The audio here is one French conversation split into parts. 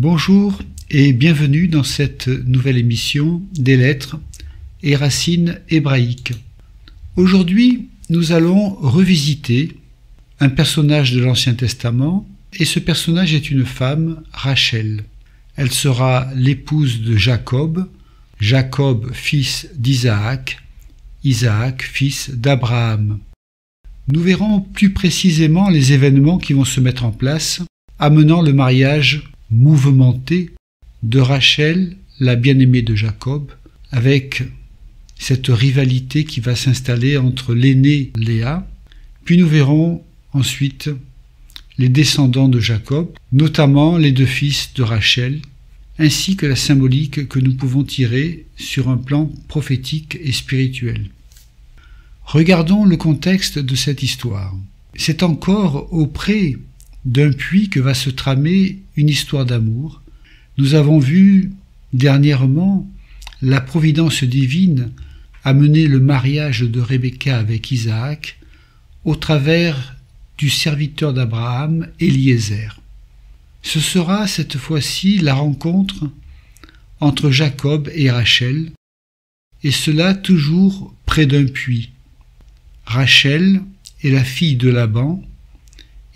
Bonjour et bienvenue dans cette nouvelle émission des lettres et racines hébraïques. Aujourd'hui, nous allons revisiter un personnage de l'Ancien Testament et ce personnage est une femme, Rachel. Elle sera l'épouse de Jacob, Jacob fils d'Isaac, Isaac fils d'Abraham. Nous verrons plus précisément les événements qui vont se mettre en place, amenant le mariage mouvementé de Rachel, la bien-aimée de Jacob, avec cette rivalité qui va s'installer entre l'aînée Léa. Puis nous verrons ensuite les descendants de Jacob, notamment les deux fils de Rachel, ainsi que la symbolique que nous pouvons tirer sur un plan prophétique et spirituel. Regardons le contexte de cette histoire. C'est encore auprès d'un puits que va se tramer une histoire d'amour. Nous avons vu dernièrement la providence divine amener le mariage de Rebecca avec Isaac au travers du serviteur d'Abraham, Eliezer. Ce sera cette fois-ci la rencontre entre Jacob et Rachel, et cela toujours près d'un puits. Rachel est la fille de Laban,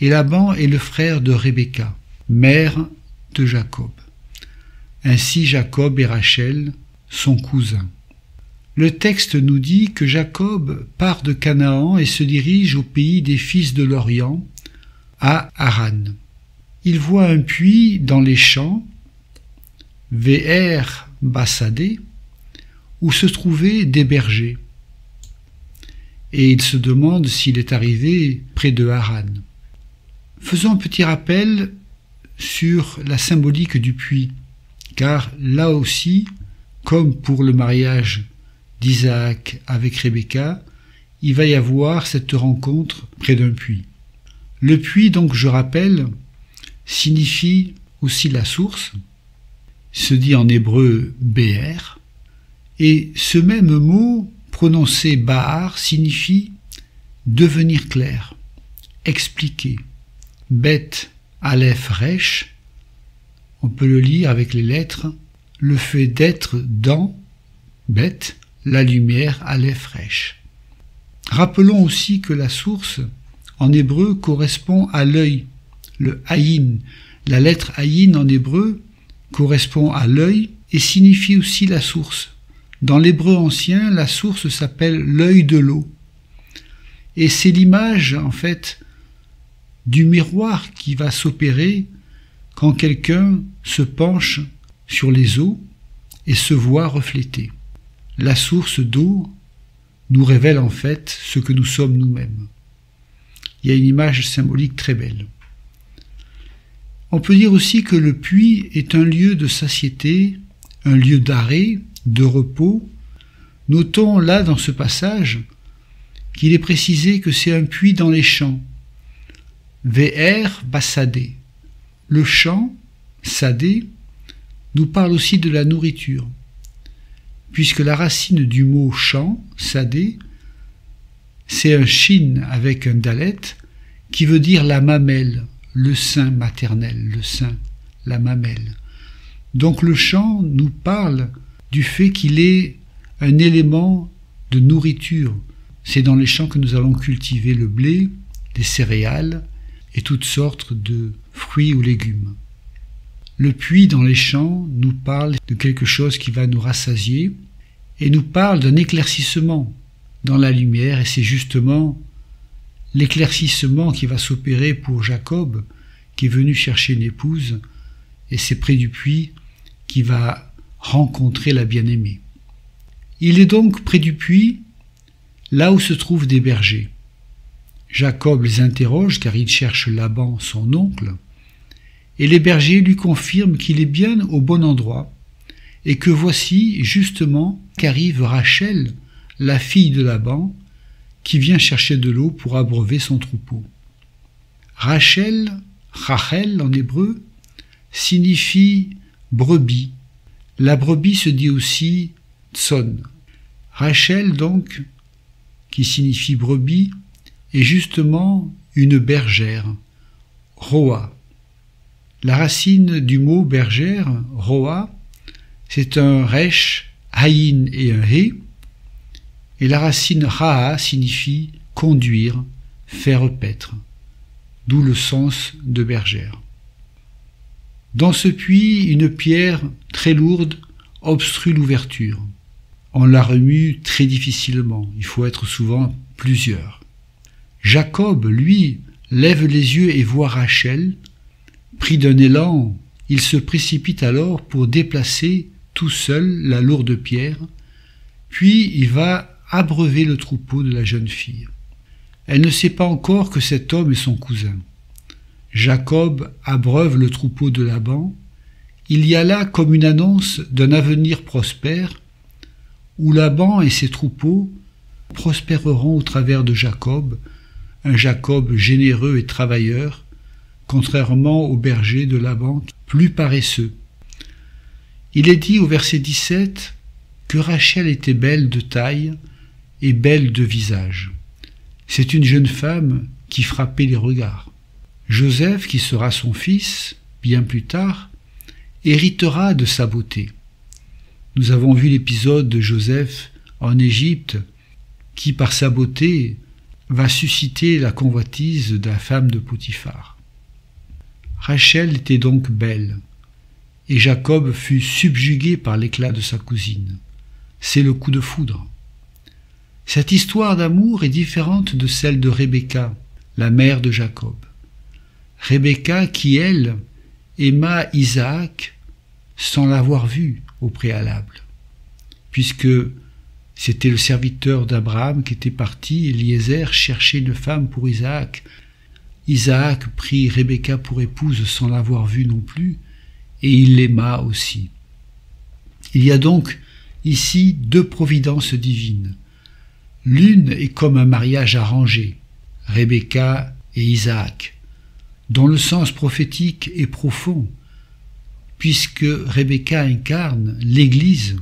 et Laban est le frère de Rebecca, mère de Jacob. Ainsi Jacob et Rachel sont cousins. Le texte nous dit que Jacob part de Canaan et se dirige au pays des fils de l'Orient, à Haran. Il voit un puits dans les champs, Ve'er Bassadé, où se trouvaient des bergers. Et il se demande s'il est arrivé près de Haran. Faisons un petit rappel sur la symbolique du puits, car là aussi, comme pour le mariage d'Isaac avec Rebecca, il va y avoir cette rencontre près d'un puits. Le puits, donc je rappelle, signifie aussi la source, se dit en hébreu Be'er, et ce même mot prononcé Bahar signifie devenir clair, expliquer. Bet Aleph Resh, on peut le lire avec les lettres, le fait d'être dans Bet, la lumière Aleph Resh. Rappelons aussi que la source en hébreu correspond à l'œil, le Ayin. La lettre Ayin en hébreu correspond à l'œil et signifie aussi la source. Dans l'hébreu ancien, la source s'appelle l'œil de l'eau. Et c'est l'image, en fait, du miroir qui va s'opérer quand quelqu'un se penche sur les eaux et se voit refléter. La source d'eau nous révèle en fait ce que nous sommes nous-mêmes. Il y a une image symbolique très belle. On peut dire aussi que le puits est un lieu de satiété, un lieu d'arrêt, de repos. Notons là dans ce passage qu'il est précisé que c'est un puits dans les champs. Ve'er Bassadé. Le champ, Sadé, nous parle aussi de la nourriture, puisque la racine du mot champ, Sadé, c'est un shin avec un dalet, qui veut dire la mamelle, le sein maternel, le sein, la mamelle. Donc le champ nous parle du fait qu'il est un élément de nourriture. C'est dans les champs que nous allons cultiver le blé, des céréales et toutes sortes de fruits ou légumes. Le puits dans les champs nous parle de quelque chose qui va nous rassasier et nous parle d'un éclaircissement dans la lumière, et c'est justement l'éclaircissement qui va s'opérer pour Jacob, qui est venu chercher une épouse, et c'est près du puits qu'il va rencontrer la bien-aimée. Il est donc près du puits, là où se trouvent des bergers. Jacob les interroge car il cherche Laban, son oncle, et les bergers lui confirment qu'il est bien au bon endroit, et que voici justement qu'arrive Rachel, la fille de Laban, qui vient chercher de l'eau pour abreuver son troupeau. Rachel, Rachel en hébreu, signifie brebis. La brebis se dit aussi tson. Rachel donc, qui signifie brebis, est justement une bergère, Roa. La racine du mot bergère, roa, c'est un resh, haïn et un he, et la racine raa signifie conduire, faire paître, d'où le sens de bergère. Dans ce puits, une pierre très lourde obstrue l'ouverture. On la remue très difficilement, il faut être souvent plusieurs. Jacob, lui, lève les yeux et voit Rachel. Pris d'un élan, il se précipite alors pour déplacer tout seul la lourde pierre, puis il va abreuver le troupeau de la jeune fille. Elle ne sait pas encore que cet homme est son cousin. Jacob abreuve le troupeau de Laban. Il y a là comme une annonce d'un avenir prospère, où Laban et ses troupeaux prospéreront au travers de Jacob, un Jacob généreux et travailleur, contrairement au berger de Laban, plus paresseux. Il est dit au verset 17 que Rachel était belle de taille et belle de visage. C'est une jeune femme qui frappait les regards. Joseph, qui sera son fils, bien plus tard, héritera de sa beauté. Nous avons vu l'épisode de Joseph en Égypte, qui par sa beauté va susciter la convoitise de la femme de Potiphar. Rachel était donc belle, et Jacob fut subjugué par l'éclat de sa cousine. C'est le coup de foudre. Cette histoire d'amour est différente de celle de Rebecca, la mère de Jacob. Rebecca qui, elle, aima Isaac sans l'avoir vu au préalable, puisque c'était le serviteur d'Abraham qui était parti, Eliezer, chercher une femme pour Isaac. Isaac prit Rebecca pour épouse sans l'avoir vue non plus, et il l'aima aussi. Il y a donc ici deux providences divines. L'une est comme un mariage arrangé, Rebecca et Isaac, dont le sens prophétique est profond, puisque Rebecca incarne l'Église,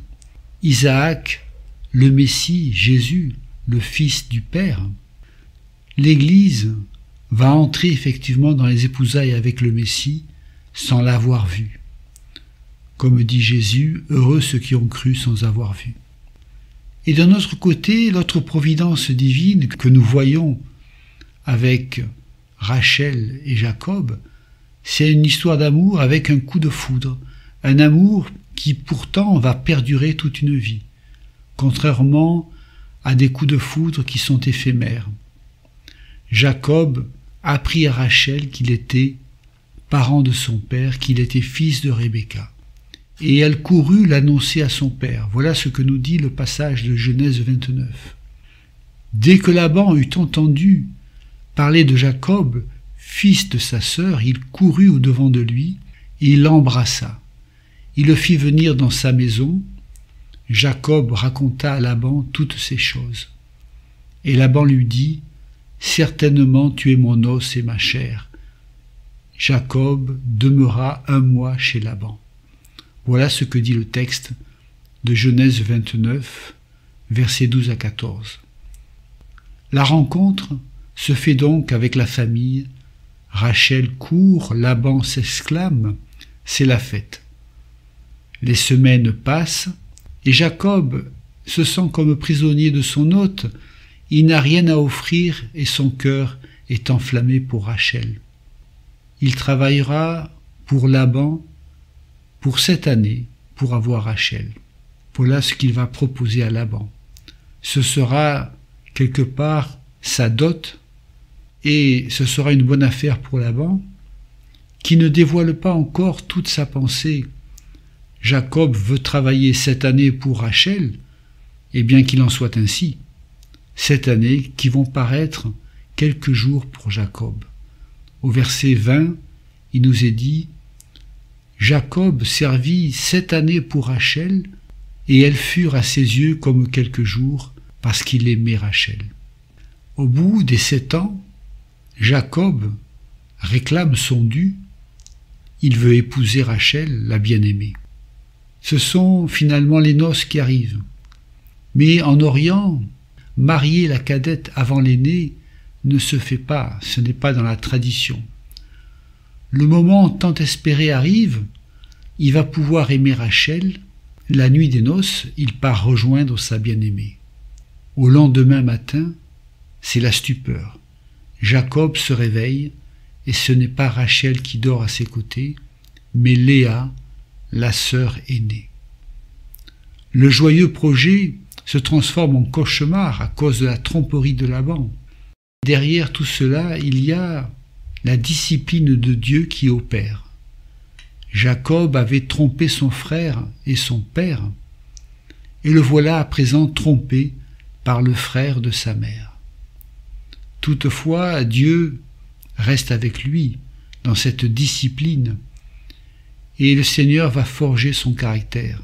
Isaac, le Messie, Jésus, le Fils du Père. L'Église va entrer effectivement dans les épousailles avec le Messie sans l'avoir vu. Comme dit Jésus, heureux ceux qui ont cru sans avoir vu. Et d'un autre côté, l'autre providence divine que nous voyons avec Rachel et Jacob, c'est une histoire d'amour avec un coup de foudre, un amour qui pourtant va perdurer toute une vie, contrairement à des coups de foudre qui sont éphémères. Jacob apprit à Rachel qu'il était parent de son père, qu'il était fils de Rebecca. Et elle courut l'annoncer à son père. Voilà ce que nous dit le passage de Genèse 29. Dès que Laban eut entendu parler de Jacob, fils de sa sœur, il courut au-devant de lui et il l'embrassa. Il le fit venir dans sa maison. Jacob raconta à Laban toutes ces choses. Et Laban lui dit, « Certainement tu es mon os et ma chair. » Jacob demeura 1 mois chez Laban. Voilà ce que dit le texte de Genèse 29, versets 12 à 14. La rencontre se fait donc avec la famille. Rachel court, Laban s'exclame, c'est la fête. Les semaines passent et Jacob se sent comme prisonnier de son hôte. Il n'a rien à offrir et son cœur est enflammé pour Rachel. Il travaillera pour Laban pour 7 années pour avoir Rachel. Voilà ce qu'il va proposer à Laban. Ce sera quelque part sa dot et ce sera une bonne affaire pour Laban qui ne dévoile pas encore toute sa pensée. Jacob veut travailler 7 années pour Rachel, et bien qu'il en soit ainsi, 7 années qui vont paraître quelques jours pour Jacob. Au verset 20, il nous est dit « Jacob servit 7 années pour Rachel, et elles furent à ses yeux comme quelques jours, parce qu'il aimait Rachel. » Au bout des 7 ans, Jacob réclame son dû, il veut épouser Rachel, la bien-aimée. Ce sont finalement les noces qui arrivent. Mais en Orient, marier la cadette avant l'aînée ne se fait pas, ce n'est pas dans la tradition. Le moment tant espéré arrive, il va pouvoir aimer Rachel. La nuit des noces, il part rejoindre sa bien-aimée. Au lendemain matin, c'est la stupeur. Jacob se réveille et ce n'est pas Rachel qui dort à ses côtés, mais Léa, la sœur aînée. Le joyeux projet se transforme en cauchemar à cause de la tromperie de Laban. Derrière tout cela, il y a la discipline de Dieu qui opère. Jacob avait trompé son frère et son père, et le voilà à présent trompé par le frère de sa mère. Toutefois, Dieu reste avec lui dans cette discipline, et le Seigneur va forger son caractère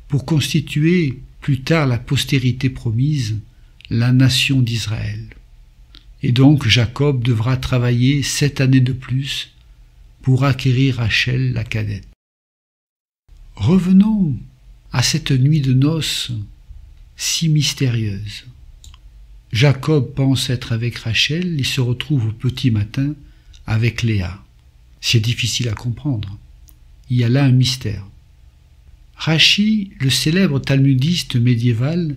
pour constituer plus tard la postérité promise, la nation d'Israël. Et donc Jacob devra travailler 7 années de plus pour acquérir Rachel la cadette. Revenons à cette nuit de noces si mystérieuse. Jacob pense être avec Rachel, il se retrouve au petit matin avec Léa. C'est difficile à comprendre. Il y a là un mystère. Rachi, le célèbre talmudiste médiéval,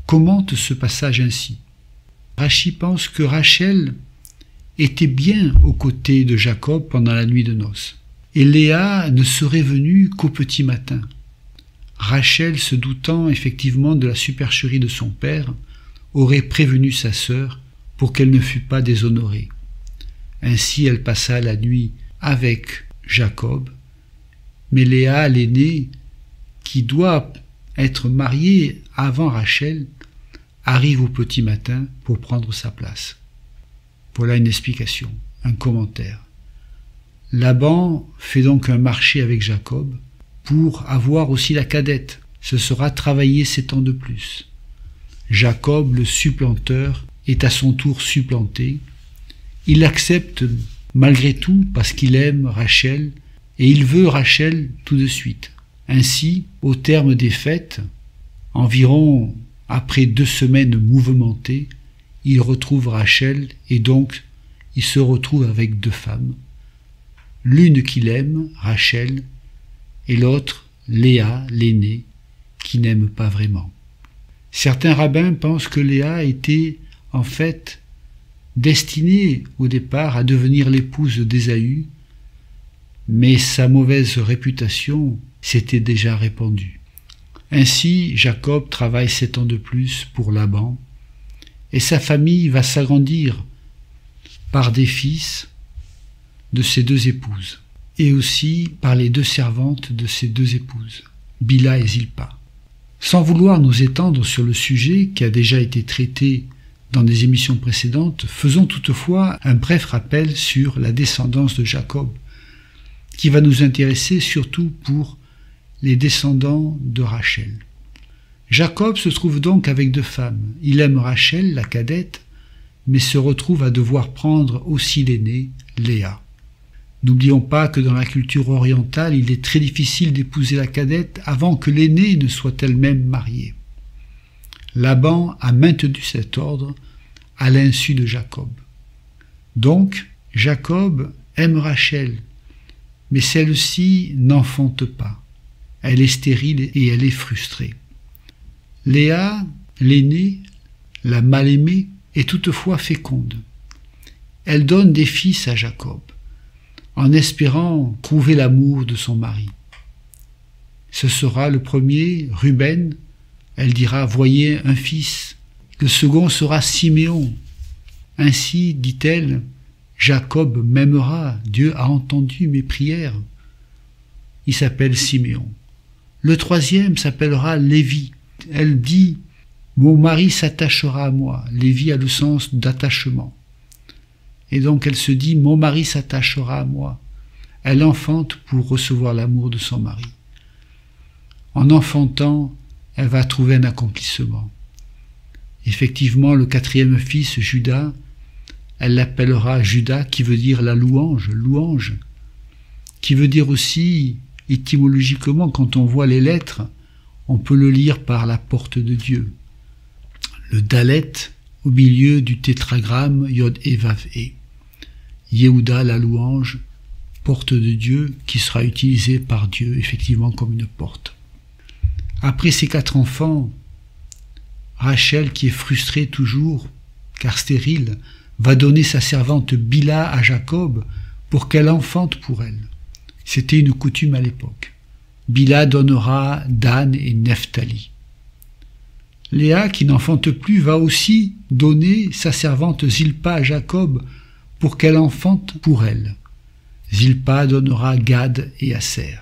commente ce passage ainsi. Rachi pense que Rachel était bien aux côtés de Jacob pendant la nuit de noces, et Léa ne serait venue qu'au petit matin. Rachel, se doutant effectivement de la supercherie de son père, aurait prévenu sa sœur pour qu'elle ne fût pas déshonorée. Ainsi elle passa la nuit avec Jacob, mais Léa, l'aînée, qui doit être mariée avant Rachel, arrive au petit matin pour prendre sa place. Voilà une explication, un commentaire. Laban fait donc un marché avec Jacob pour avoir aussi la cadette. Ce sera travailler 7 ans de plus. Jacob, le supplanteur, est à son tour supplanté. Il accepte malgré tout parce qu'il aime Rachel et il veut Rachel tout de suite. Ainsi, au terme des fêtes, environ après 2 semaines mouvementées, il retrouve Rachel et donc il se retrouve avec 2 femmes. L'une qu'il aime, Rachel, et l'autre, Léa, l'aînée, qui n'aime pas vraiment. Certains rabbins pensent que Léa était en fait destinée au départ à devenir l'épouse d'Ésaü, mais sa mauvaise réputation s'était déjà répandue. Ainsi, Jacob travaille 7 ans de plus pour Laban, et sa famille va s'agrandir par des fils de ses 2 épouses, et aussi par les 2 servantes de ses 2 épouses, Bila et Zilpa. Sans vouloir nous étendre sur le sujet qui a déjà été traité dans des émissions précédentes, faisons toutefois un bref rappel sur la descendance de Jacob, qui va nous intéresser surtout pour les descendants de Rachel. Jacob se trouve donc avec 2 femmes. Il aime Rachel, la cadette, mais se retrouve à devoir prendre aussi l'aînée, Léa. N'oublions pas que dans la culture orientale, il est très difficile d'épouser la cadette avant que l'aînée ne soit elle-même mariée. Laban a maintenu cet ordre à l'insu de Jacob. Donc, Jacob aime Rachel, mais celle-ci n'enfante pas. Elle est stérile et elle est frustrée. Léa, l'aînée, la mal-aimée, est toutefois féconde. Elle donne des fils à Jacob, en espérant trouver l'amour de son mari. Ce sera le premier, Ruben. Elle dira « Voyez un fils ». Le second sera Siméon. Ainsi, dit-elle, Jacob m'aimera, Dieu a entendu mes prières. Il s'appelle Siméon. Le troisième s'appellera Lévi. Elle dit « Mon mari s'attachera à moi ». Lévi a le sens d'attachement. Et donc elle se dit « Mon mari s'attachera à moi ». Elle enfante pour recevoir l'amour de son mari. En enfantant, elle va trouver un accomplissement. Effectivement, le 4e fils, Judas, elle l'appellera Judas, qui veut dire la louange, louange, qui veut dire aussi, étymologiquement, quand on voit les lettres, on peut le lire par la porte de Dieu. Le Dalet, au milieu du tétragramme Yod et Vav et. Yehuda, la louange, porte de Dieu qui sera utilisée par Dieu effectivement comme une porte. Après ces 4 enfants, Rachel, qui est frustrée toujours, car stérile, va donner sa servante Bilha à Jacob pour qu'elle enfante pour elle. C'était une coutume à l'époque. Bilha donnera Dan et Nephtali. Léa, qui n'enfante plus, va aussi donner sa servante Zilpa à Jacob pour qu'elle enfante pour elle. Zilpa donnera Gad et Aser.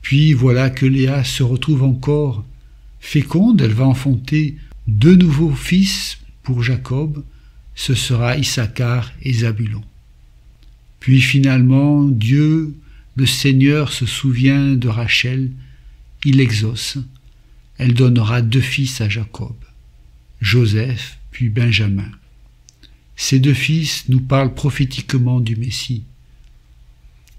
Puis voilà que Léa se retrouve encore féconde, elle va enfanter 2 nouveaux fils pour Jacob, ce sera Issachar et Zabulon. Puis finalement, Dieu, le Seigneur, se souvient de Rachel, il l'exauce. Elle donnera 2 fils à Jacob, Joseph puis Benjamin. Ces 2 fils nous parlent prophétiquement du Messie.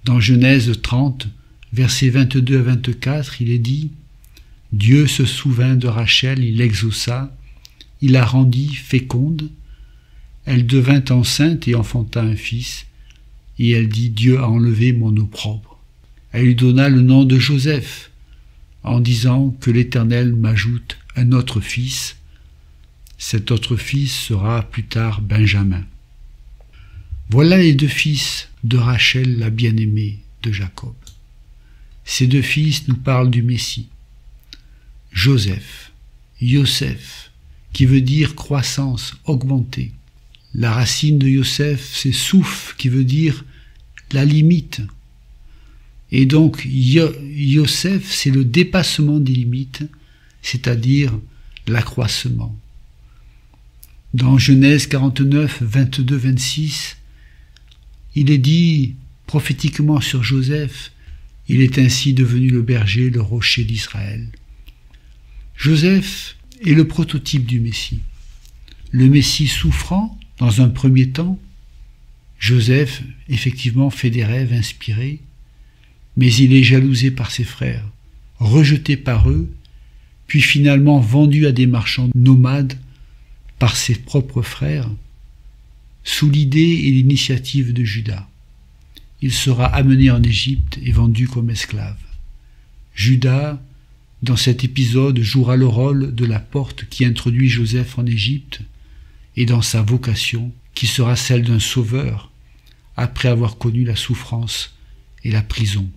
Dans Genèse 30, versets 22 à 24, il est dit « Dieu se souvint de Rachel, il l'exauça, il la rendit féconde. Elle devint enceinte et enfanta un fils, et elle dit « Dieu a enlevé mon opprobre ». Elle lui donna le nom de Joseph, en disant que l'Éternel m'ajoute un autre fils. Cet autre fils sera plus tard Benjamin. Voilà les 2 fils de Rachel, la bien-aimée de Jacob. Ces 2 fils nous parlent du Messie. Joseph, Yosef, qui veut dire croissance, augmenter. La racine de Yosef, c'est souf, qui veut dire la limite. Et donc, Yosef, c'est le dépassement des limites, c'est-à-dire l'accroissement. Dans Genèse 49, 22, 26, il est dit prophétiquement sur Joseph, il est ainsi devenu le berger, le rocher d'Israël. Joseph est le prototype du Messie. Le Messie souffrant, dans un premier temps, Joseph, effectivement, fait des rêves inspirés, mais il est jalousé par ses frères, rejeté par eux, puis finalement vendu à des marchands nomades par ses propres frères, sous l'idée et l'initiative de Judas. Il sera amené en Égypte et vendu comme esclave. Judas, dans cet épisode, jouera le rôle de la porte qui introduit Joseph en Égypte et dans sa vocation, qui sera celle d'un sauveur, après avoir connu la souffrance et la prison.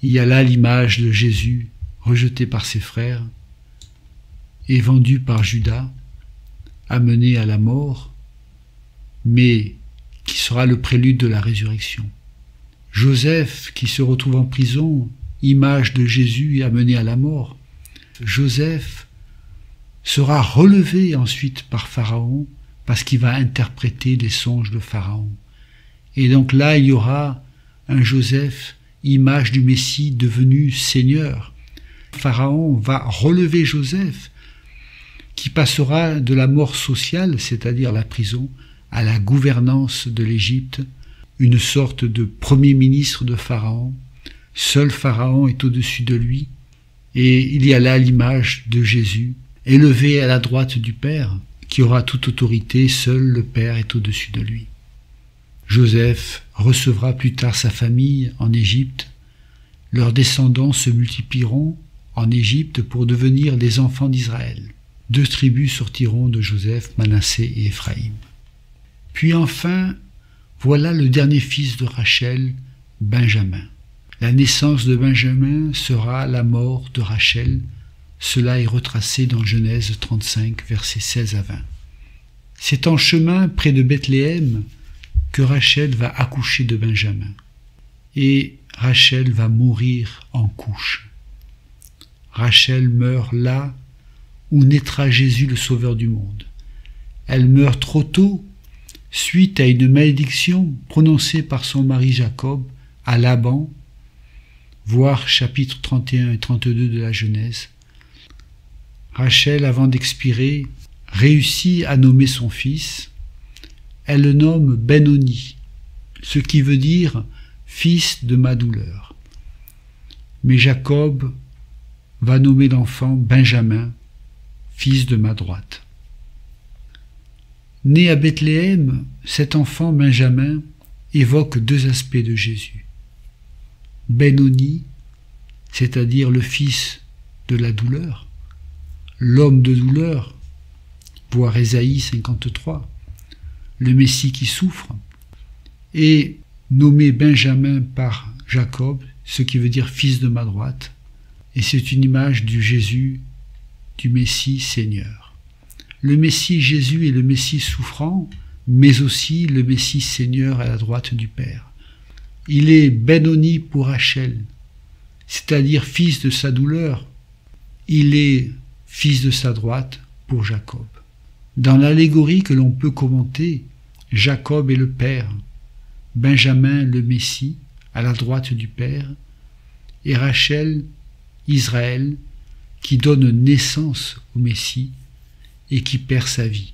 Il y a là l'image de Jésus, rejeté par ses frères, et vendu par Judas, amené à la mort, mais qui sera le prélude de la résurrection. Joseph, qui se retrouve en prison, image de Jésus et amené à la mort. Joseph sera relevé ensuite par Pharaon, parce qu'il va interpréter les songes de Pharaon. Et donc là, il y aura un Joseph, image du Messie devenu Seigneur. Pharaon va relever Joseph, qui passera de la mort sociale, c'est-à-dire la prison, à la gouvernance de l'Égypte, une sorte de premier ministre de Pharaon. Seul Pharaon est au-dessus de lui, et il y a là l'image de Jésus, élevé à la droite du Père, qui aura toute autorité, seul le Père est au-dessus de lui. Joseph recevra plus tard sa famille en Égypte. Leurs descendants se multiplieront en Égypte pour devenir les enfants d'Israël. 2 tribus sortiront de Joseph, Manassé et Éphraïm. Puis enfin, voilà le dernier fils de Rachel, Benjamin. La naissance de Benjamin sera la mort de Rachel. Cela est retracé dans Genèse 35, versets 16 à 20. C'est en chemin près de Bethléem que Rachel va accoucher de Benjamin. Et Rachel va mourir en couche. Rachel meurt là où naîtra Jésus, le Sauveur du monde. Elle meurt trop tôt, suite à une malédiction prononcée par son mari Jacob à Laban, voir chapitres 31 et 32 de la Genèse. Rachel, avant d'expirer, réussit à nommer son fils. Elle le nomme Ben-Oni, ce qui veut dire « fils de ma douleur ». Mais Jacob va nommer l'enfant Benjamin, fils de ma droite. Né à Bethléem, cet enfant Benjamin évoque 2 aspects de Jésus. Benoni, c'est-à-dire le fils de la douleur, l'homme de douleur, voir Ésaïe 53, le Messie qui souffre, et nommé Benjamin par Jacob, ce qui veut dire fils de ma droite, et c'est une image du Jésus, du Messie Seigneur. Le Messie Jésus est le Messie souffrant, mais aussi le Messie Seigneur à la droite du Père. Il est Benoni pour Rachel, c'est-à-dire fils de sa douleur. Il est fils de sa droite pour Jacob. Dans l'allégorie que l'on peut commenter, Jacob est le Père, Benjamin le Messie à la droite du Père, et Rachel, Israël, qui donne naissance au Messie et qui perd sa vie.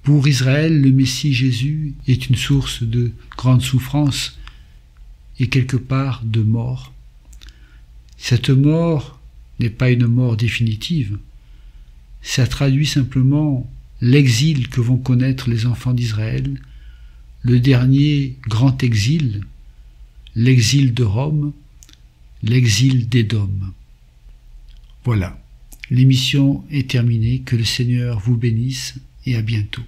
Pour Israël, le Messie Jésus est une source de grande souffrance et quelque part de mort. Cette mort n'est pas une mort définitive, ça traduit simplement l'exil que vont connaître les enfants d'Israël, le dernier grand exil, l'exil de Rome, l'exil d'Édom. Voilà, l'émission est terminée, que le Seigneur vous bénisse et à bientôt.